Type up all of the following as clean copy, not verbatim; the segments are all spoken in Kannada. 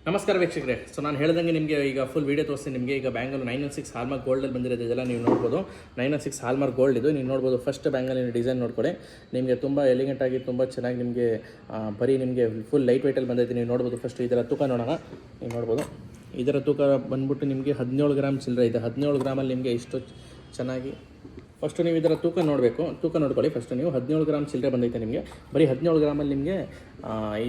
ನಮಸ್ಕಾರ ವೀಕ್ಷಕರೇ. ಸೊ ನಾನು ಹೇಳ್ದಂಗೆ ನಿಮಗೆ ಈಗ ಫುಲ್ ವೀಡಿಯೋ ತೋರಿಸ್ತೀನಿ. ನಿಮಗೆ ಈಗ ಬ್ಯಾಂಗಲ್ 916 ಹಾಲ್ಮಾರ್ಕ್ ಗೋಲ್ಡಲ್ಲಿ ಬಂದಿರೋದು ಇದೆಲ್ಲ ನೀವು ನೋಡ್ಬೋದು. 916 ಹಾಲ್ಮಾರ್ಕ್ ಗೋಲ್ಡ್ ಇದು ನೀವು ನೋಡ್ಬೋದು. ಫಸ್ಟ್ ಬ್ಯಾಂಗಲ್ ಡಿಸೈನ್ ನೋಡ್ಕೊಳ್ಳಿ. ನಿಮಗೆ ತುಂಬ ಎಲಿಗೆಂಟ್ ಆಗಿ ತುಂಬ ಚೆನ್ನಾಗಿ ನಿಮಗೆ ಬರೀ ನಿಮಗೆ ಫುಲ್ ಲೈಟ್ ವೆಯ್ಟಲ್ಲಿ ಬಂದೈತೆ. ನೀವು ನೋಡ್ಬೋದು. ಫಸ್ಟ್ ಇದರ ತೂಕ ನೋಡೋಣ. ನೀವು ನೋಡ್ಬೋದು ಇದರ ತೂಕ ಬಂದ್ಬಿಟ್ಟು ನಿಮಗೆ 17 ಗ್ರಾಮ್ ಚಿಲ್ಲರೆ ಇದೆ. 17 ಗ್ರಾಮಲ್ಲಿ ನಿಮಗೆ ಇಷ್ಟು ಚೆನ್ನಾಗಿ ಫಸ್ಟು ನೀವು ಇದರ ತೂಕ ನೋಡಬೇಕು. ತೂಕ ನೋಡ್ಕೊಳ್ಳಿ. ಫಸ್ಟು ನೀವು 17 ಗ್ರಾಮ್ ಚಿಲ್ಲರೆ ಬಂದೈತೆ ನಿಮಗೆ. ಬರೀ 17 ಗ್ರಾಮಲ್ಲಿ ನಿಮಗೆ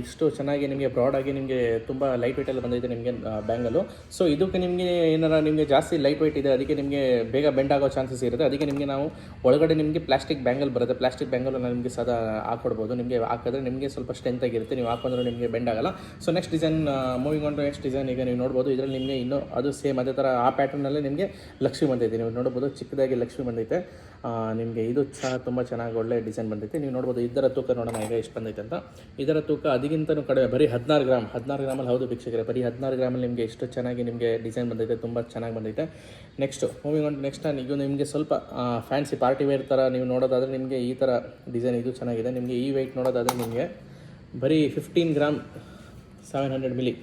ಇಷ್ಟು ಚೆನ್ನಾಗಿ ನಿಮಗೆ ಬ್ರಾಡಾಗಿ ನಿಮಗೆ ತುಂಬ ಲೈಟ್ ವೆಯ್ಟಲ್ಲಿ ಬಂದೈತೆ ನಿಮಗೆ ಬ್ಯಾಂಗಲು. ಸೊ ಇದಕ್ಕೆ ನಿಮಗೆ ಏನಾರ ನಿಮಗೆ ಜಾಸ್ತಿ ಲೈಟ್ ವೆಯ್ಟ್ ಇದೆ, ಅದಕ್ಕೆ ನಿಮಗೆ ಬೇಗ ಬೆಂಡ್ ಆಗೋ ಚಾನ್ಸಸ್ ಇರುತ್ತೆ. ಅದಕ್ಕೆ ನಿಮಗೆ ನಾವು ಒಳಗಡೆ ನಿಮಗೆ ಪ್ಲಾಸ್ಟಿಕ್ ಬ್ಯಾಂಗಲ್ ಬರುತ್ತೆ. ಪ್ಲಾಸ್ಟಿಕ್ ಬ್ಯಾಂಗಲ್ ನಿಮಗೆ ಸದಾ ಹಾಕ್ಕೊಡ್ಬೋದು. ನಿಮಗೆ ಹಾಕಿದ್ರೆ ನಿಮಗೆ ಸ್ವಲ್ಪ ಸ್ಟ್ರೆಂತ್ ಆಗಿರುತ್ತೆ. ನೀವು ಹಾಕೊಂಡ್ರೆ ನಿಮಗೆ ಬೆಂಡ್ ಆಗಲ್ಲ. So next design moving on to next design. ಈಗ ನೀವು ನೋಡ್ಬೋದು ಇದರಲ್ಲಿ ನಿಮಗೆ ಇನ್ನೂ ಅದು ಸೇಮ್ ಅದೇ ಥರ ಆ ಪ್ಯಾಟರ್ನಲ್ಲಿ ನಿಮಗೆ ಲಕ್ಷ್ಮಿ ಬಂದೈತೆ. ನೀವು ನೋಡ್ಬೋದು ಚಿಕ್ಕದಾಗಿ ಲಕ್ಷ್ಮಿ ಬಂದೈತೆ. ನಿಮಗೆ ಇದು ಸಹ ತುಂಬ ಚೆನ್ನಾಗಿ ಒಳ್ಳೆ ಡಿಸೈನ್ ಬಂದೈತೆ. ನೀವು ನೋಡ್ಬೋದು ಇದರ ತೂಕ ನೋಡೋಣ ಈಗ ಎಷ್ಟು ಬಂದೈತೆ ಅಂತ. ಇದರ ತೂಕ ಅದಕ್ಕಿಂತಲೂ ಕಡಿಮೆ, ಬರೀ 16 ಗ್ರಾಮ್. 16 ಗ್ರಾಮಲ್ಲಿ ಹೌದು ವೀಕ್ಷಕರೇ, ಬರೀ 16 ಗ್ರಾಮಲ್ಲಿ ನಿಮಗೆ ಎಷ್ಟು ಚೆನ್ನಾಗಿ ನಿಮಗೆ ಡಿಸೈನ್ ಬಂದೈತೆ, ತುಂಬ ಚೆನ್ನಾಗಿ ಬಂದೈತೆ. ನೆಕ್ಸ್ಟು ಮೂವಿಂಗ್ ಆನ್ ನೆಕ್ಸ್ಟ್ ಈಗ ನಿಮಗೆ ಸ್ವಲ್ಪ ಫ್ಯಾನ್ಸಿ ಪಾರ್ಟಿ ವೇರ್ ಥರ ನೀವು ನೋಡೋದಾದರೆ ನಿಮಗೆ ಈ ಥರ ಡಿಸೈನ್ ಇದು ಚೆನ್ನಾಗಿದೆ. ನಿಮಗೆ ಈ ವೆಯ್ಟ್ ನೋಡೋದಾದರೆ ನಿಮಗೆ ಬರೀ 15 ಗ್ರಾಮ್ 700 ಮಿಲಿ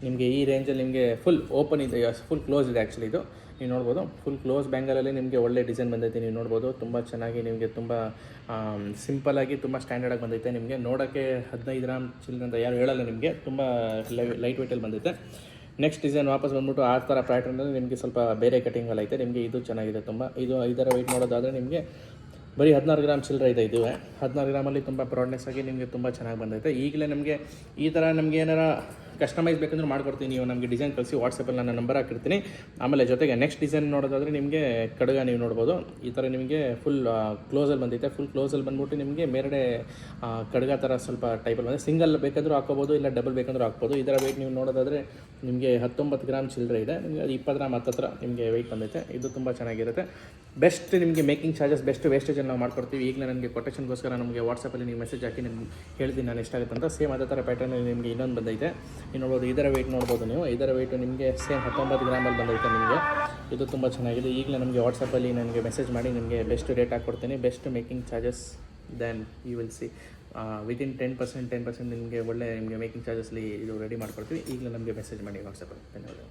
ನಿಮಗೆ ಈ ರೇಂಜಲ್ಲಿ ನಿಮಗೆ ಫುಲ್ ಓಪನ್ ಇದೆ, ಫುಲ್ ಕ್ಲೋಸ್ ಇದೆ. ಆ್ಯಕ್ಚುಲಿ ಇದು ನೀವು ನೋಡ್ಬೋದು ಫುಲ್ ಕ್ಲೋಸ್ ಬ್ಯಾಂಗಲಲ್ಲಿ ನಿಮಗೆ ಒಳ್ಳೆ ಡಿಸೈನ್ ಬಂದೈತೆ. ನೀವು ನೋಡ್ಬೋದು ತುಂಬ ಚೆನ್ನಾಗಿ ನಿಮಗೆ ತುಂಬ ಸಿಂಪಲಾಗಿ ತುಂಬ ಸ್ಟ್ಯಾಂಡರ್ಡಾಗಿ ಬಂದೈತೆ. ನಿಮಗೆ ನೋಡೋಕ್ಕೆ 15 ಗ್ರಾಮ್ ಚಿಲ್ಲರೆ ಅಂತ ಯಾರು ಹೇಳಲ್ಲ. ನಿಮಗೆ ತುಂಬ ಲೈಟ್ ವೆಯ್ಟಲ್ಲಿ ಬಂದೈತೆ. ನೆಕ್ಸ್ಟ್ ಡಿಸೈನ್ ವಾಪಸ್ ಬಂದ್ಬಿಟ್ಟು ಆ ಥರ ಪ್ಯಾಟರ್ನಲ್ಲಿ ನಿಮಗೆ ಸ್ವಲ್ಪ ಬೇರೆ ಕಟಿಂಗಲ್ಲಿ ಐತೆ. ನಿಮಗೆ ಇದು ಚೆನ್ನಾಗಿದೆ ತುಂಬ. ಇದು ಇದರ ವೆಯ್ಟ್ ನೋಡೋದಾದರೆ ನಿಮಗೆ ಬರೀ 16 ಗ್ರಾಮ್ ಚಿಲ್ಲರೆ ಇದೆ. ಇದುವೇ 16 ಗ್ರಾಮಲ್ಲಿ ತುಂಬ ಬ್ರಾಡ್ನೆಸ್ ಆಗಿ ನಿಮಗೆ ತುಂಬ ಚೆನ್ನಾಗಿ ಬಂದೈತೆ. ಈಗಲೇ ನಮಗೆ ಈ ಥರ ನಮಗೆ ಏನಾರ ಕಸ್ಟಮೈಸ್ ಬೇಕಂದ್ರೆ ಮಾಡ್ಕೊಡ್ತೀನಿ. ನೀವು ನಮಗೆ ಡಿಸೈನ್ ಕಳಿಸಿ, ವಾಟ್ಸಪ್ಪಲ್ಲಿ ನಾನು ನಂಬರ್ ಹಾಕಿರ್ತೀನಿ. ಆಮೇಲೆ ಜೊತೆಗೆ ನೆಕ್ಸ್ಟ್ ಡಿಸೈನ್ ನೋಡೋದಾದರೆ ನಿಮಗೆ ಕಡಗ ನೀವು ನೋಡ್ಬೋದು. ಈ ಥರ ನಿಮಗೆ ಫುಲ್ ಕ್ಲೋಸಲ್ಲಿ ಬಂದೈತೆ. ಫುಲ್ ಕ್ಲೋಸಲ್ಲಿ ಬಂದ್ಬಿಟ್ಟು ನಿಮಗೆ ಮೇಲ್ಗಡೆ ಕಡಗ ಥರ ಸ್ವಲ್ಪ ಟೈಪಲ್ಲಿ ಬಂದರೆ ಸಿಂಗಲ್ ಬೇಕಂದ್ರೂ ಹಾಕೋಬೋದು, ಇಲ್ಲ ಡಬಲ್ ಬೇಕಂದ್ರೂ ಹಾಕ್ಬೋದು. ಇದರ ವೆಯ್ಟ್ ನೀವು ನೋಡೋದಾದರೆ ನಿಮಗೆ 19 ಗ್ರಾಮ್ ಚಿಲ್ಲರೆ ಇದೆ. ನಿಮಗೆ ಅದು 20 ಗ್ರಾಮ್ ಹತ್ತತ್ರ ನಿಮಗೆ ವೆಯ್ಟ್ ಬಂದೈತೆ. ಇದು ತುಂಬ ಚೆನ್ನಾಗಿರುತ್ತೆ. ಬೆಸ್ಟ್ ನಿಮಗೆ ಮೇಕಿಂಗ್ ಚಾರ್ಜಸ್ ಬೆಸ್ಟ್ ವೇಸ್ಟೇಜನ್ನು ನಾವು ಮಾಡ್ಕೊಡ್ತೀವಿ. ಈಗಲೇ ನನಗೆ ಕೊಟೇಷನ್ಗೋಸ್ಕರ ನಮಗೆ ವಾಟ್ಸಪ್ಪಲ್ಲಿ ನೀವು ಮೆಸೇಜ್ ಹಾಕಿ ನಿಮ್ಗೆ ಹೇಳ್ತೀನಿ ನಾನು ಎಷ್ಟಾಗುತ್ತೆ ಅಂತ. ಸೇಮ್ ಅದೇ ಥರ ಪ್ಯಾಟರ್ನಲ್ಲಿ ನಿಮಗೆ ಇನ್ನೊಂದು ಬಂದೈತೆ. ನೀವು ನೋಡ್ಬೋದು ಇದರ ವೆಯ್ಟ್ ನೋಡ್ಬೋದು ನೀವು. ಇದರ ವೆಯ್ಟು ನಿಮಗೆ ಸೇಮ್ 19 ಗ್ರಾಮಲ್ಲಿ ಬಂದೈತೆ ನಿಮಗೆ. ಇದು ತುಂಬ ಚೆನ್ನಾಗಿದೆ. ಈಗಲೇ ನಮಗೆ ವಾಟ್ಸಪ್ಪಲ್ಲಿ ನನಗೆ ಮೆಸೇಜ್ ಮಾಡಿ ನಿಮಗೆ ಬೆಸ್ಟ್ ರೇಟ್ ಹಾಕ್ಕೊಡ್ತೀನಿ. Best making charges then you will see within 10% ನಿಮಗೆ ಒಳ್ಳೆ ನಿಮಗೆ ಮೇಕಿಂಗ್ ಚಾರ್ಜಸ್ಲಿ ಇದು ರೆಡಿ ಮಾಡ್ಕೊಡ್ತೀವಿ. ಈಗಲೇ ನಮಗೆ ಮೆಸೇಜ್ ಮಾಡಿ ವಾಟ್ಸಪ್ಪಲ್ಲಿ. ಧನ್ಯವಾದ.